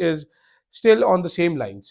is still on the same lines।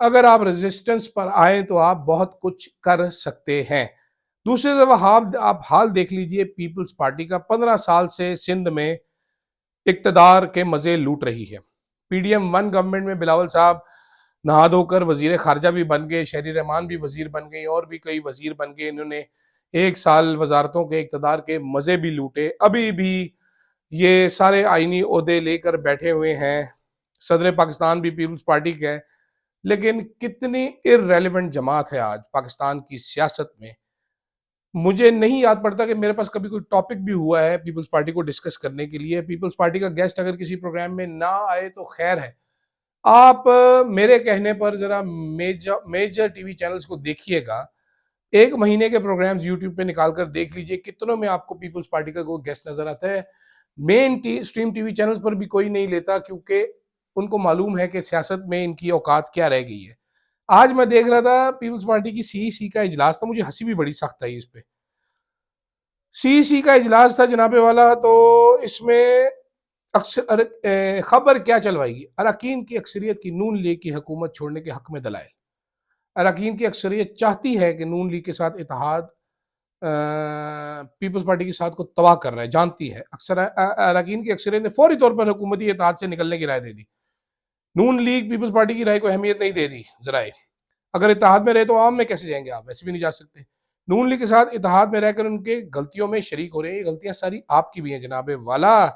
اگر آپ resistance پر آئیں تو آپ بہت کچھ کر سکتے ہیں۔ دوسری طرف آپ حال دیکھ لیجئے پیپلز پارٹی کا، 15 سال سے سندھ میں اقتدار کے مزے لوٹ رہی ہے۔ P D M one government میں بلاول صاحب نہا دھو کر وزیر خارجہ بھی بن گئے، شہری رحمان بھی وزیر بن گئی، اور بھی کئی وزیر بن گئے۔ انہوں نے 1 سال وزارتوں کے اقتدار کے مزے بھی لوٹے، ابھی بھی یہ سارے آئینی عہدے لے کر بیٹھے ہوئے ہیں۔ صدر پاکستان بھی پیپلز پارٹی کا ہے، لیکن کتنی ارریلیونٹ جماعت ہے آج پاکستان کی سیاست میں۔ مجھے نہیں یاد پڑتا کہ میرے پاس کبھی کوئی ٹاپک بھی ہوا ہے پیپلز پارٹی کو ڈسکس کرنے کے لیے۔ پیپلز پارٹی کا گیسٹ اگر کسی پروگرام میں نہ آئے تو خیر ہے، آپ میرے کہنے پر ذرا میجر ٹی وی چینلز کو دیکھیے گا، 1 مہینے کے پروگرامز یوٹیوب پہ نکال کر دیکھ لیجئے، کتنوں میں آپ کو پیپلز پارٹی کا کوئی گیسٹ نظر آتا ہے۔ مین اسٹریم ٹی وی چینلز پر بھی کوئی نہیں لیتا، کیونکہ ان کو معلوم ہے کہ سیاست میں ان کی اوقات کیا رہ گئی ہے۔ آج میں دیکھ رہا تھا پیپلز پارٹی کی سی ای سی کا اجلاس تھا، مجھے ہنسی بھی بڑی سخت آئی اس پہ۔ سی ای سی کا اجلاس تھا جناب والا، تو اس میں خبر کیا چلوائی گی؟ اراکین کی اکثریت کی نون لیگ کی حکومت چھوڑنے کے حق میں دلائل۔ اراکین کی اکثریت چاہتی ہے کہ نون لیگ کے ساتھ اتحاد پیپلز پارٹی کے ساتھ کو تباہ کر رہا ہے، جانتی ہے۔ اراکین کی اکثریت نے فوری طور پر حکومتی اتحاد سے نکلنے کی رائے دے دی۔ نون لیگ پیپلز پارٹی کی رائے کو اہمیت نہیں دے دی۔ ذرائع اگر اتحاد میں رہے تو عوام میں کیسے جائیں گے آپ؟ ویسے بھی نہیں جا سکتے۔ نون لیگ کے ساتھ اتحاد میں رہ کر ان کے غلطیوں میں شریک ہو رہے ہیں، یہ غلطیاں ساری آپ کی بھی ہیں جناب والا۔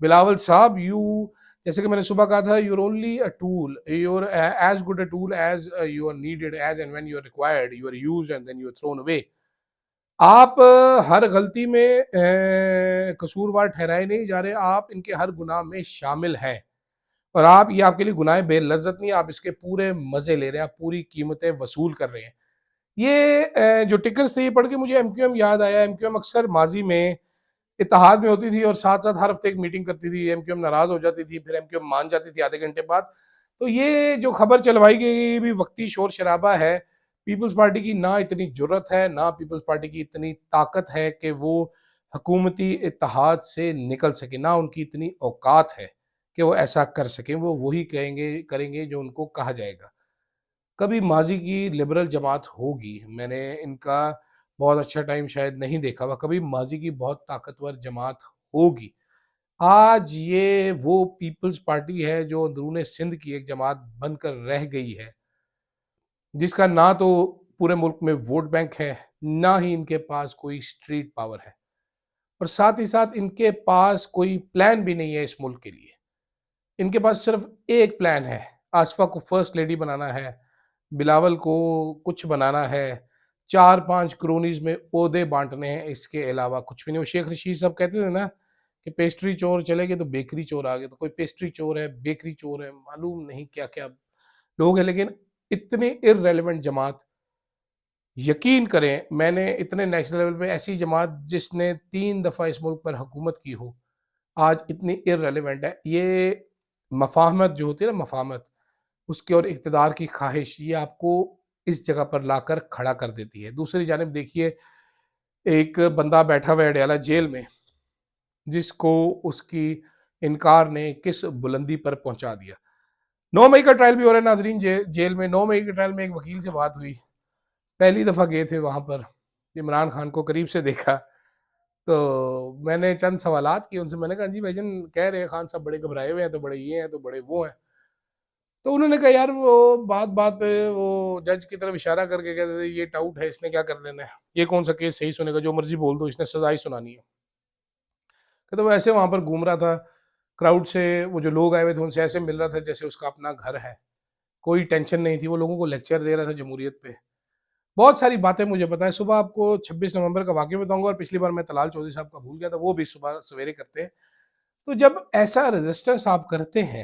بلاول صاحب، جیسے کہ میں نے صبح کہا تھا، you're only a tool, you're as good a tool as you are needed, as and when you are required, you are used and then you are thrown away۔ آپ ہر غلطی میں قصوروار ٹھہرائے نہیں جا رہے، آپ ان کے ہر گناہ میں شامل ہیں، اور یہ آپ کے لیے گناہ بے لذت نہیں، آپ اس کے پورے مزے لے رہے ہیں، آپ پوری قیمتیں وصول کر رہے ہیں۔ یہ جو ٹکرز تھے، یہ پڑھ کے مجھے ایم کیو ایم یاد آیا۔ ایم کیو ایم اکثر ماضی میں اتحاد میں ہوتی تھی اور ساتھ ساتھ ہر ہفتے ایک میٹنگ کرتی تھی، ایم کیو ایم ناراض ہو جاتی تھی، پھر ایم کیو ایم مان جاتی تھی آدھے گھنٹے بعد۔ تو یہ جو خبر چلوائی گئی، یہ بھی وقتی شور شرابہ ہے۔ پیپلز پارٹی کی نہ اتنی جرت ہے، نہ پیپلز پارٹی کی اتنی طاقت ہے کہ وہ حکومتی اتحاد سے نکل سکے، نہ ان کی اتنی اوقات ہے کہ وہ ایسا کر سکیں۔ وہ وہی کریں گے جو ان کو کہا جائے گا۔ کبھی ماضی کی لبرل جماعت ہوگی، میں نے ان کا بہت اچھا ٹائم شاید نہیں دیکھا ہوا، کبھی ماضی کی بہت طاقتور جماعت ہوگی۔ آج یہ وہ پیپلز پارٹی ہے جو اندرون سندھ کی ایک جماعت بن کر رہ گئی ہے، جس کا نہ تو پورے ملک میں ووٹ بینک ہے، نہ ہی ان کے پاس کوئی اسٹریٹ پاور ہے، اور ساتھ ہی ساتھ ان کے پاس کوئی پلان بھی نہیں ہے اس ملک کے لیے۔ ان کے پاس صرف ایک پلان ہے، آصفہ کو فرسٹ لیڈی بنانا ہے، بلاول کو کچھ بنانا ہے، 4-5 کرونیز میں عہدے بانٹنے ہیں، اس کے علاوہ کچھ بھی نہیں۔ وہ شیخ رشید صاحب کہتے تھے نا کہ پیسٹری چور چلے گئے تو بیکری چور آ گئے، تو کوئی پیسٹری چور ہے، بیکری چور ہے، معلوم نہیں کیا کیا لوگ ہیں، لیکن اتنے ارریلیونٹ جماعت، یقین کریں میں نے اتنے نیشنل لیول پہ ایسی جماعت جس نے 3 دفعہ اس ملک پر حکومت کی ہو، آج اتنی ارریلیونٹ ہے۔ یہ مفاہمت جو ہوتی ہے نا، مفاہمت، اس کے اور اقتدار کی خواہش، یہ آپ کو اس جگہ پر لا کر کھڑا کر دیتی ہے۔ دوسری جانب دیکھیے، ایک بندہ بیٹھا ہوا ہے اڈیالہ جیل میں، جس کو اس کی انکار نے کس بلندی پر پہنچا دیا۔ 9 مئی کا ٹرائل بھی ہو رہا ہے ناظرین جیل میں۔ 9 مئی کے ٹرائل میں ایک وکیل سے بات ہوئی، پہلی دفعہ گئے تھے وہاں پر، عمران خان کو قریب سے دیکھا، تو میں نے چند سوالات کیے ان سے۔ میں نے کہا جی بھائی جان، کہہ رہے ہیں خان صاحب بڑے گھبرائے ہوئے ہیں، تو بڑے یہ ہیں، تو بڑے وہ ہیں۔ تو انہوں نے کہا یار وہ بات پہ وہ جج کی طرف اشارہ کر کے کہتے تھے یہ ٹاؤٹ ہے، اس نے کیا کر لینا ہے، یہ کون سا کیس صحیح سنے گا، جو مرضی بول دو، اس نے سزا ہی سنانی ہے۔ کہتے وہ ایسے وہاں پر گھوم رہا تھا کراؤڈ سے، وہ جو لوگ آئے ہوئے تھے ان سے ایسے مل رہا تھا جیسے اس کا اپنا گھر ہے، کوئی ٹینشن نہیں تھی، وہ لوگوں کو لیکچر دے رہا تھا جمہوریت پہ۔ بہت ساری باتیں مجھے پتا ہے۔ صبح آپ کو 26 نومبر کا واقعہ بتاؤں گا، اور پچھلی بار میں طلال چودھری صاحب کا بھول گیا تھا، وہ بھی صبح سویرے کرتے ہیں۔ تو جب ایسا ریزسٹنس آپ کرتے ہیں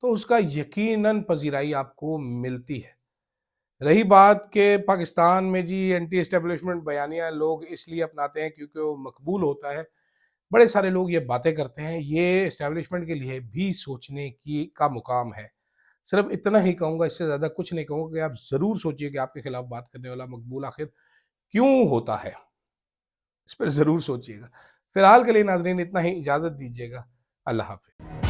تو اس کا یقیناً پذیرائی آپ کو ملتی ہے۔ رہی بات کہ پاکستان میں جی اینٹی اسٹیبلشمنٹ بیانیہ لوگ اس لیے اپناتے ہیں کیونکہ وہ مقبول ہوتا ہے، بڑے سارے لوگ یہ باتیں کرتے ہیں، یہ اسٹیبلشمنٹ کے لیے بھی سوچنے کا مقام ہے۔ صرف اتنا ہی کہوں گا، اس سے زیادہ کچھ نہیں کہوں گا، کہ آپ ضرور سوچئے کہ آپ کے خلاف بات کرنے والا مقبول آخر کیوں ہوتا ہے، اس پر ضرور سوچئے گا۔ فی الحال کے لیے ناظرین اتنا ہی، اجازت دیجیے گا، اللہ حافظ۔